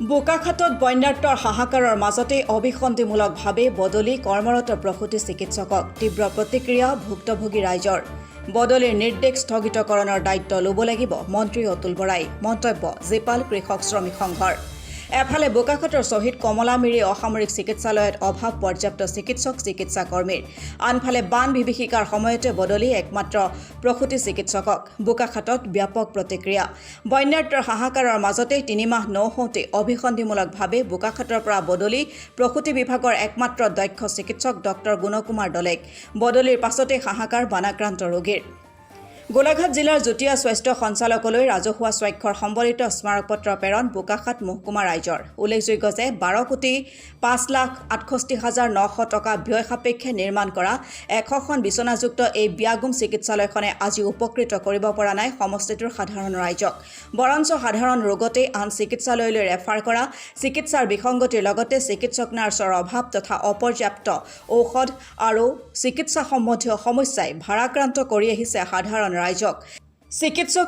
বোকাখাতত বন্যাৰ্তৰ হাহাকাৰৰ মাজতে অভিসন্ধিমূলকভাৱে বদলি কৰ্মৰত প্ৰসূতি চিকিৎসকক তীব্ৰ প্ৰতিক্ৰিয়া ভুক্তভোগী ৰাইজৰ বদলিৰ নিৰ্দেশ স্থগিতকৰণৰ দায়িত্ব ল'ব লাগিব মন্ত্ৰী অতুল বৰাই মন্তব্য জিপাল কৃষক শ্ৰমিক সংঘৰ এফালে বোকাখাতৰ শ্বহীদ কমলামিৰি অসামৰিক চিকিৎসালয়ত অভাৱ পৰ্যাপ্ত চিকিৎসা কৰ্মীৰ আনফালে বান বিভীষিকাৰ সময়তে বদলি একমাত্ৰ প্ৰসূতি চিকিৎসকক বোকাখাতত ব্যাপক প্ৰতিক্ৰিয়া বন্যাৰ্তৰ হাহাকাৰৰ মাজতে 3 মাহ নহওঁতে অভিসন্ধিমূলকভাৱে বোকাখাতৰ পৰা বদলি প্ৰসূতি বিভাগৰ একমাত্ৰ দক্ষ চিকিৎসক ডক্টৰ গুণকুমাৰ দলেক বদলিৰ পাছতে হাহাকাৰ বানাক্ৰান্ত ৰোগীৰ গোলাঘাট জিলাৰ যুটীয়া স্বাস্থ্য সঞ্চালকলৈ ৰাজহুৱা স্বাক্ষৰ সম্বলিত স্মাৰকপত্ৰ প্ৰেৰণ বোকাখাত মহকুমা ৰাইজৰ উল্লেখযোগ্য যে 12,65,68,900 টকা ব্যয় সাপেক্ষে নিৰ্মাণ কৰা 100খন বিচনাযুক্ত এই ব্যাগুম চিকিৎসালয়খনে আজি উপকৃত কৰিব পৰা নাই সমষ্টিটোৰ সাধাৰণ ৰাইজক বৰঞ্চ সাধাৰণ ৰোগতে আন চিকিৎসালয়লৈ ৰেফাৰ কৰা চিকিৎসাৰ বিসংগতিৰ লগতে চিকিৎসক নাৰ্ছৰ অভাৱ তথা অপৰ্যাপ্ত ঔষধ আৰু চিকিৎসা সম্বন্ধীয় সমস্যাই ভাৰাক্ৰান্ত কৰি আহিছে সাধাৰণ ৰাইজক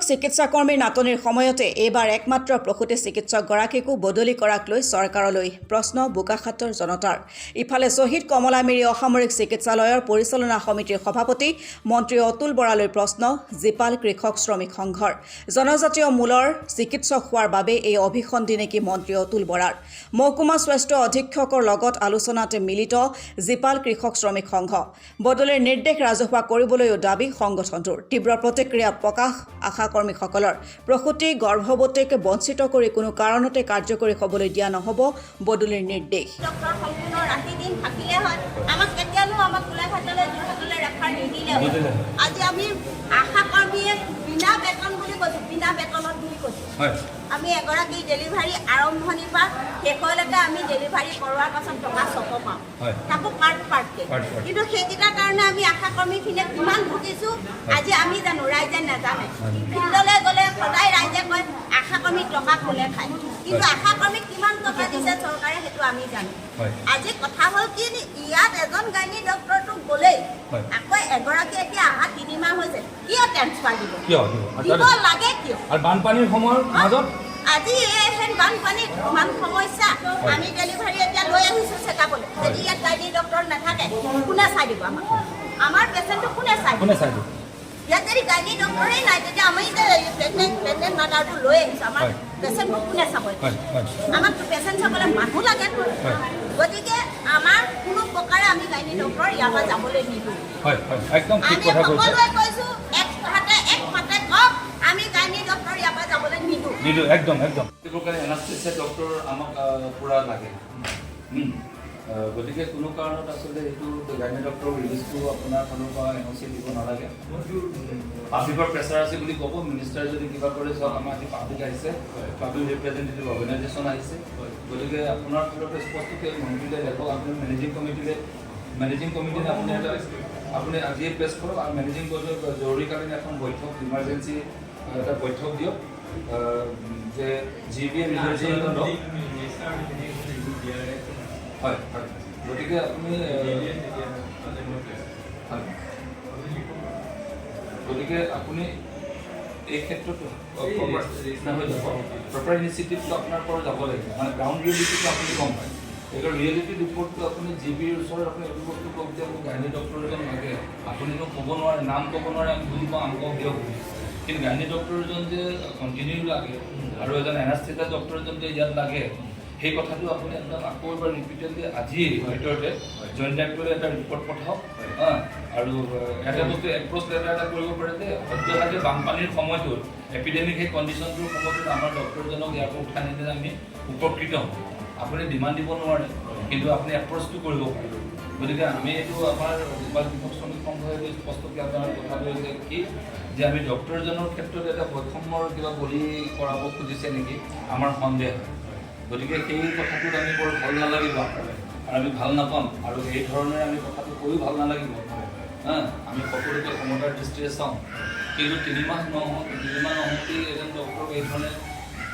চিকিৎসাকৰ্মীৰ নাটনিৰ সময়তে এইবাৰ একমাত্ৰ প্ৰসূতি চিকিৎসকগৰাকীকো বদলি কৰাক লৈ চৰকাৰলৈ প্ৰশ্ন বোকাখাতৰ জনতাৰ ইফালে শ্বহীদ কমলামিৰি অসামৰিক চিকিৎসালয়ৰ পৰিচালনা সমিতিৰ সভাপতি মন্ত্ৰী অতুল বৰালৈ প্ৰশ্ন জিপাল কৃষক শ্ৰমিক সংঘৰ জনজাতীয় মূলৰ চিকিৎসক হোৱাৰ বাবে এই অভিসন্ধি নেকি মন্ত্ৰী অতুল বৰাৰ মহকুমা স্বাস্থ্য অধীক্ষকৰ লগত আলোচনাতে মিলিত জিপাল কৃষক শ্ৰমিক সংঘ বদলিৰ নিৰ্দেশ ৰাজহুৱা কৰিবলৈও দাবী সংগঠনটোৰ তীব্ৰ প্ৰতিক্ৰিয়া প্ৰকাশ আশাকৰ্মীসকলৰ প্ৰসূতি গৰ্ভৱতীক বঞ্চিত কৰি কোনো কাৰণতে কাৰ্যকৰী হ'বলৈ দিয়া নহ'ব বদলিৰ নিৰ্দেশ ডক্টৰ সম্পূৰ্ণ ৰাতি দিন থাকিলে হয় আমাক কেতিয়ানো আমাক গোলাঘাটলৈ যোৰহাটলৈ ৰেফাৰ নিদিলে আজি আমি আশাকৰ্মীয়ে বিনা বেতন বুলি কৈছোঁ বিনা বেতনত বুলি কৈছোঁ আমি এগৰাকী ডেলিভাৰী আৰম্ভণিৰ পৰা শেষলৈকে আমি ডেলিভাৰী কৰোৱাৰ পাছত টকা 600 পাওঁ তাকো পাৰ্টকে কিন্তু সেইকেইটাৰ কাৰণে আমি আশাকৰ্মীখিনিয়ে কিমান ভুগিছোঁ আজি আমি জানো ৰাইজে নাজানে ফিল্ডলৈ গ'লে সদায় ৰাইজে কয় আশাকৰ্মী টকা কোনে খায় কিন্তু আশাকৰ্মীক কিমান টকা দিছে চৰকাৰে সেইটো আমি জানো আজি কথা হ'ল কি ইয়াত এজন গাইনী ডক্টৰটো গ'লেই আকৌ এগৰাকী এতিয়া অহা 3 মাহ হৈছে কিয় ট্ৰেন্সফাৰ দিব দিব লাগে কিয় আৰু বানপানীৰ সময়ৰ মাজত আজি এই বানপানীৰ ইমান সমস্যা আমি ডেলিভাৰী এতিয়া লৈ আহিছোঁ চেকআপলৈ যদি ইয়াত গাইনী ডক্টৰ নাথাকে কোনে চাই দিব আমাৰ পেচেণ্টটো কোনে চাই দিব ইয়াত যদি গাইনী ডক্টৰেই নাই তেতিয়া আমি প্ৰেগনেণ্ট মাদাৰটো লৈ আহিছোঁ আমাৰ পেচেণ্টবোৰ কোনে চাব আমাকতো পেচেণ্ট চাবলৈ মানুহ লাগে গতিকে আমাৰ কোনো প্ৰকাৰে আমি গাইনী ডক্টৰ ইয়াৰ পৰা যাবলৈ নিদিওঁ আমি সকলোৱে কৈছোঁ এক মাতে কওক আমি গাইনী ডক্টৰ ইয়াৰ পৰা যাবলৈ নিদিওঁ একদম এনাস্থেচিয়া ডক্টৰ আমাক পুৰা লাগে গতিকে কোনো কাৰণত আচলতে এইটো গাইনী ডক্টৰ ৰিলিজটো আপোনাৰ ফালৰ পৰা এনঅ'চি দিব নালাগে পাব্লিকৰ প্ৰেছাৰ আছে বুলি ক'ব মিনিষ্টাৰে যদি কিবা কৰে চাওক আমাৰ আজি পাব্লিক আহিছে পাব্লিক ৰিপ্ৰেজেণ্টেটিভ অৰ্গেনাইজেশ্যন আহিছে গতিকে আপোনাৰ ফালৰ পৰা স্পষ্টকৈ মন্ত্ৰীলৈ দেখক আপুনি মেনেজিং কমিটিলে আপুনি আজিয়ে প্ৰেছ কৰক আৰু মেনেজিং কমিটিৰ জৰুৰীকালীন এখন বৈঠক ইমাৰ্জেঞ্চি এটা বৈঠক দিয়ক যে জিবিএ হয় গতিকে আপুনি এই ক্ষেত্ৰত প্ৰপাৰ ইনিচিয়েটিভটো আপোনাৰ পৰা যাব লাগিব মানে গ্ৰাউণ্ড ৰিয়েলিটিটো আপুনি গম পায় এইটো ৰিয়েলিটি ৰিপৰ্টটো আপুনি জিবিৰ ওচৰত আপুনি এইটো বস্তু কওক যে মোক গাইনী ডক্টৰ এজন লাগে আপুনিতো ক'ব নোৱাৰে নাম ক'ব নোৱাৰে আমি বুজি পাওঁ আমকক দিয়ক কিন্তু গাইনী ডক্টৰ এজন যে কণ্টিনিউ লাগে আৰু এজন এনাস্থেচিয়া ডক্টৰ এজন যে ইয়াত লাগে সেই কথাটো আপুনি একদম আকৌ এবাৰ ৰিপিটেডলি আজি ভিতৰতে জইণ্ট ডাইৰেক্টৰে এটা ৰিপৰ্ট পঠাওক আৰু এটা বস্তু এপ্ৰ'চ লেটাৰ এটা কৰিব পাৰে যে সদ্যহতে বানপানীৰ সময়টোত এপিডেমিক সেই কণ্ডিশ্যনটোৰ সময়টোত আমাৰ ডক্টৰজনক ইয়াৰ পৰা উঠাই নিদিলে আমি উপকৃত হ'ম আপুনি ডিমাণ্ড দিব নোৱাৰে কিন্তু আপুনি এপ্ৰ'চটো কৰিব পাৰিব গতিকে আমি এইটো আমাৰ জিপাল কৃষক শ্ৰমিক সংঘই স্পষ্টকৈ আপোনাৰ কথাটো হৈছে কি যে আমি ডক্টৰজনৰ ক্ষেত্ৰত এটা বৈষম্যৰ কিবা বলি কৰাব খুজিছে নেকি আমাৰ সন্দেহ গতিকে সেই কথাটোত আমি বৰ ভাল নালাগিব আৰু আমি ভাল নাপাম আৰু এই ধৰণে আমি কথাটো কৈও ভাল নালাগিব আমি সকলোকে সমতাৰ দৃষ্টিৰে চাওঁ কিন্তু 3 মাহ নহওঁতেই এজন ডক্টৰক এই ধৰণে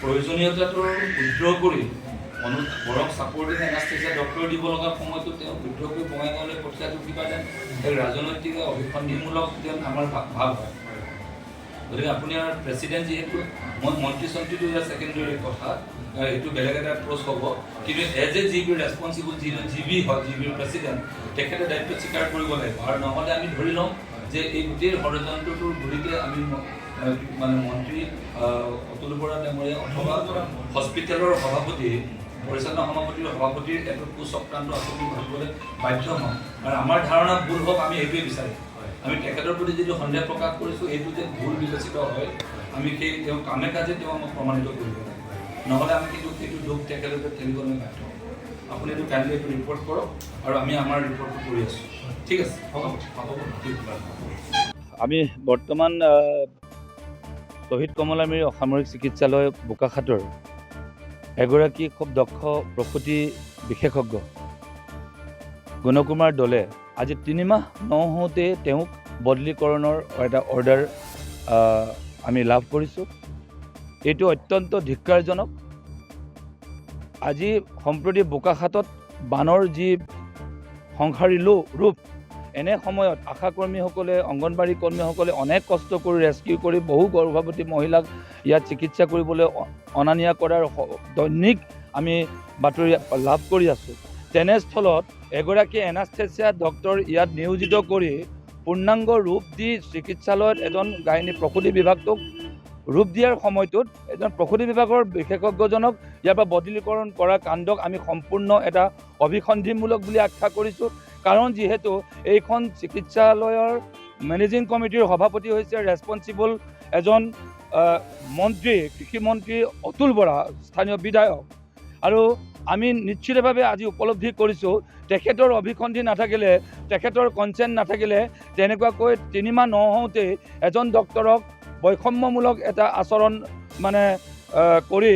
প্ৰয়োজনীয়তাটোৰ উদ্ৰ কৰি বৰং ছাপৰ্টিং এনাস্থেচিয়া ডক্টৰ দিব লগা সময়তো তেওঁ বিদ্ৰোহ কৰি বঙাইগাঁৱলৈ পঠিয়াটো কিবা যেন এক ৰাজনৈতিক অভিসন্ধিমূলক যেন আমাৰ ভাৱ হয় গতিকে আপুনি আৰু প্ৰেচিডেণ্ট যিহেতু মন্ত্ৰী চন্ত্ৰীটো ইয়াৰ ছেকেণ্ডেৰী কথা, এইটো বেলেগ এটা এপ্ৰ'চ হ'ব, কিন্তু এজ এ জি বিৰ ৰেছপনচিবল জি বি হয়, জি বিৰ প্ৰেচিডেণ্ট, তেখেতে দায়িত্ব স্বীকাৰ কৰিব লাগিব। আৰু নহ'লে আমি ধৰি লওঁ যে এই গোটেই ষড়যন্ত্ৰটোৰ গুৰিতে আমি মানে মন্ত্ৰী অতুল বৰা ডাঙৰীয়া অথবা হস্পিটেলৰ সভাপতি, পৰিচালনা সভাপতিৰ সভাপতিৰ এটা কুচক্ৰান্ত আছে বুলি ভাবিবলৈ বাধ্য হ'ম। আৰু আমাৰ ধাৰণা ভুল হওক, আমি সেইটোৱে বিচাৰিম। আমি তেখেতৰ প্ৰতি যিটো সন্দেহ প্ৰকাশ কৰিছোঁ, এইটো যে ভুল বিকশিত হয়, আমি সেই তেওঁ কামে কাজে তেওঁ আমাক প্ৰমাণিত কৰিব লাগে। নহ'লে আমি কিন্তু সেইটো দুখ তেখেতলোকে ঠেলিবলৈ বাধ্য হ'ম। আপুনি এইটো কাইণ্ডলি এইটো ৰিপৰ্ট কৰক, আৰু আমি আমাৰ ৰিপৰ্টটো কৰি আছোঁ। ঠিক আছে, হ'ব ঠিক আছে। আমি বৰ্তমান শ্বহীদ কমলামীৰ অসামৰিক চিকিৎসালয় বোকাখাটৰ এগৰাকী খুব দক্ষ প্ৰসূতি বিশেষজ্ঞ গুণকুমাৰ দলে আজি 3 মাহ নহওঁতে তেওঁক বদলীকৰণৰ এটা অৰ্ডাৰ আমি লাভ কৰিছোঁ। এইটো অত্যন্ত ধিক্কাৰজনক। আজি সম্প্ৰতি বোকাখাটত বানৰ যি সংসাৰী ৰূপ, এনে সময়ত আশাকৰ্মীসকলে, অংগনবাড়ী কৰ্মীসকলে অনেক কষ্ট কৰি ৰেস্কিউ কৰি বহু গৰ্ভৱতী মহিলাক ইয়াত চিকিৎসা কৰিবলৈ অনা নিয়া কৰাৰ দৈনিক আমি বাতৰি লাভ কৰি আছোঁ। তেনেস্থলত এগৰাকী এনাস্থেচিয়া ডক্টৰ ইয়াত নিয়োজিত কৰি পূৰ্ণাংগ ৰূপ দি চিকিৎসালয়ত এজন গাইনী প্ৰসূতি বিভাগটোক ৰূপ দিয়াৰ সময়টোত এজন প্ৰসূতি বিভাগৰ বিশেষজ্ঞজনক ইয়াৰ পৰা বদলীকৰণ কৰা কাণ্ডক আমি সম্পূৰ্ণ এটা অভিসন্ধিমূলক বুলি আখ্যা কৰিছোঁ। কাৰণ যিহেতু এইখন চিকিৎসালয়ৰ মেনেজিং কমিটিৰ সভাপতি হৈছে ৰেছপনচিবল এজন মন্ত্ৰী, কৃষিমন্ত্ৰী অতুল বৰা, স্থানীয় বিধায়ক। আৰু আমি নিশ্চিতভাৱে আজি উপলব্ধি কৰিছোঁ, তেখেতৰ অভিসন্ধি নাথাকিলে, তেখেতৰ কনচেণ্ট নাথাকিলে, তেনেকুৱাকৈ 3 মাহ নহওঁতে এজন ডক্টৰক বৈষম্যমূলক এটা আচৰণ মানে কৰি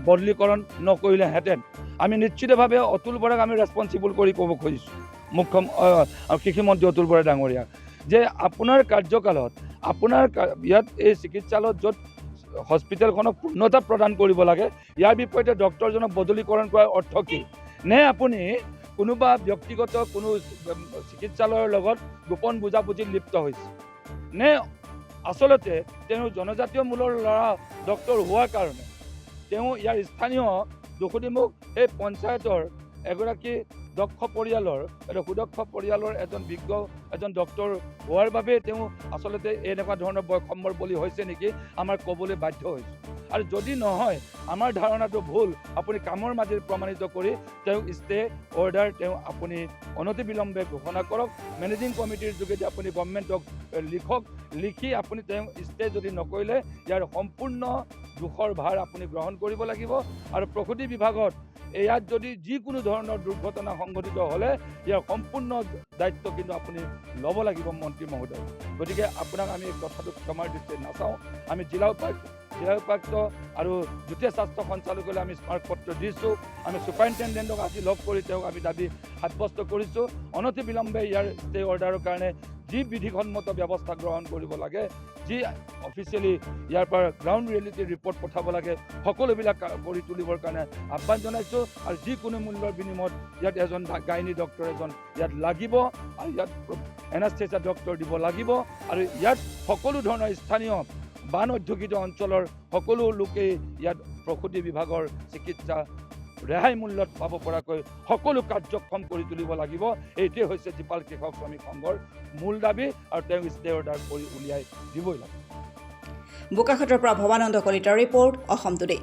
বদলীকৰণ নকৰিলেহেঁতেন। আমি নিশ্চিতভাৱে অতুল বৰাক আমি ৰেছপনচিবল কৰি ক'ব খুজিছোঁ, কৃষিমন্ত্ৰী অতুল বৰা ডাঙৰীয়া, যে আপোনাৰ কাৰ্যকালত আপোনাৰ ইয়াত এই চিকিৎসালয়ত য'ত হস্পিটেলখনক পূৰ্ণতা প্ৰদান কৰিব লাগে, ইয়াৰ বিপৰীতে ডক্টৰজনক বদলীকৰণ কৰাৰ অৰ্থ কি? নে আপুনি কোনোবা ব্যক্তিগত কোনো চিকিৎসালয়ৰ লগত গোপন বুজাবুজিত লিপ্ত হৈছে? নে আচলতে তেওঁ জনজাতীয় মূলৰ ল'ৰা ডক্টৰ হোৱাৰ কাৰণে তেওঁ ইয়াৰ স্থানীয় দোষীমুখ এই পঞ্চায়তৰ এগৰাকী দক্ষ পৰিয়ালৰ, এটা সুদক্ষ পৰিয়ালৰ এজন বিজ্ঞ এজন ডক্টৰ হোৱাৰ বাবে তেওঁ আচলতে এনেকুৱা ধৰণৰ বৈষম্যৰ বলি হৈছে নেকি আমাৰ ক'বলৈ বাধ্য হৈছোঁ। আৰু যদি নহয়, আমাৰ ধাৰণাটো ভুল, আপুনি কামৰ মাজেৰে প্ৰমাণিত কৰি তেওঁক ষ্টে অৰ্ডাৰ তেওঁ আপুনি অনতিবিলম্বে ঘোষণা কৰক। মেনেজিং কমিটিৰ যোগেদি আপুনি গভৰ্ণমেণ্টক লিখি আপুনি তেওঁক ষ্টে যদি নকৰিলে ইয়াৰ সম্পূৰ্ণ দুখৰ ভাৰ আপুনি গ্ৰহণ কৰিব লাগিব। আৰু প্ৰসূতি বিভাগত ইয়াত যদি যিকোনো ধৰণৰ দুৰ্ঘটনা সংঘটিত হ'লে ইয়াৰ সম্পূৰ্ণ দায়িত্ব কিন্তু আপুনি ল'ব লাগিব মন্ত্ৰী মহোদয়। গতিকে আপোনাক আমি এই কথাটো ক্ষমাৰ দৃষ্টিৰে নাচাওঁ। আমি জিলা উপায়ুক্ত আৰু দ্বিতীয় স্বাস্থ্য সঞ্চালকালয়লৈ আমি স্মাৰকপত্ৰ দিছোঁ। আমি ছুপাৰিণ্টেণ্ডেণ্টক আজি লগ কৰি তেওঁক আমি দাবী সাব্যস্ত কৰিছোঁ। অনতিবিলম্বে ইয়াৰ ষ্টে অৰ্ডাৰৰ কাৰণে যি বিধিসন্মত ব্যৱস্থা গ্ৰহণ কৰিব লাগে, যি অফিচিয়েলি ইয়াৰ পৰা গ্ৰাউণ্ড ৰিয়েলিটিৰ ৰিপৰ্ট পঠাব লাগে, সকলোবিলাক কৰি তুলিবৰ কাৰণে আহ্বান জনাইছোঁ। আৰু যিকোনো মূল্যৰ বিনিময়ত ইয়াত এজন গাইনী ডক্টৰ এজন ইয়াত লাগিব, আৰু ইয়াত এনাস্থেচিয়া ডক্টৰ দিব লাগিব। আৰু ইয়াত সকলো ধৰণৰ স্থানীয় বান অধ্যুষিত অঞ্চলৰ সকলো লোকেই ইয়াত প্ৰসূতি বিভাগৰ চিকিৎসা ৰেহাই মূল্যত পাব পৰাকৈ সকলো কাৰ্যক্ষম কৰি তুলিব লাগিব। এইটোৱে হৈছে জীপাল কৃষক শ্ৰমিক সংঘৰ মূল দাবী, আৰু তেওঁক ষ্টে অৰ্ডাৰ কৰি উলিয়াই দিবই লাগিব। বোকাখাটৰ পৰা ভৱানন্দ কলিতাৰ ৰিপৰ্ট, অসম টুডে।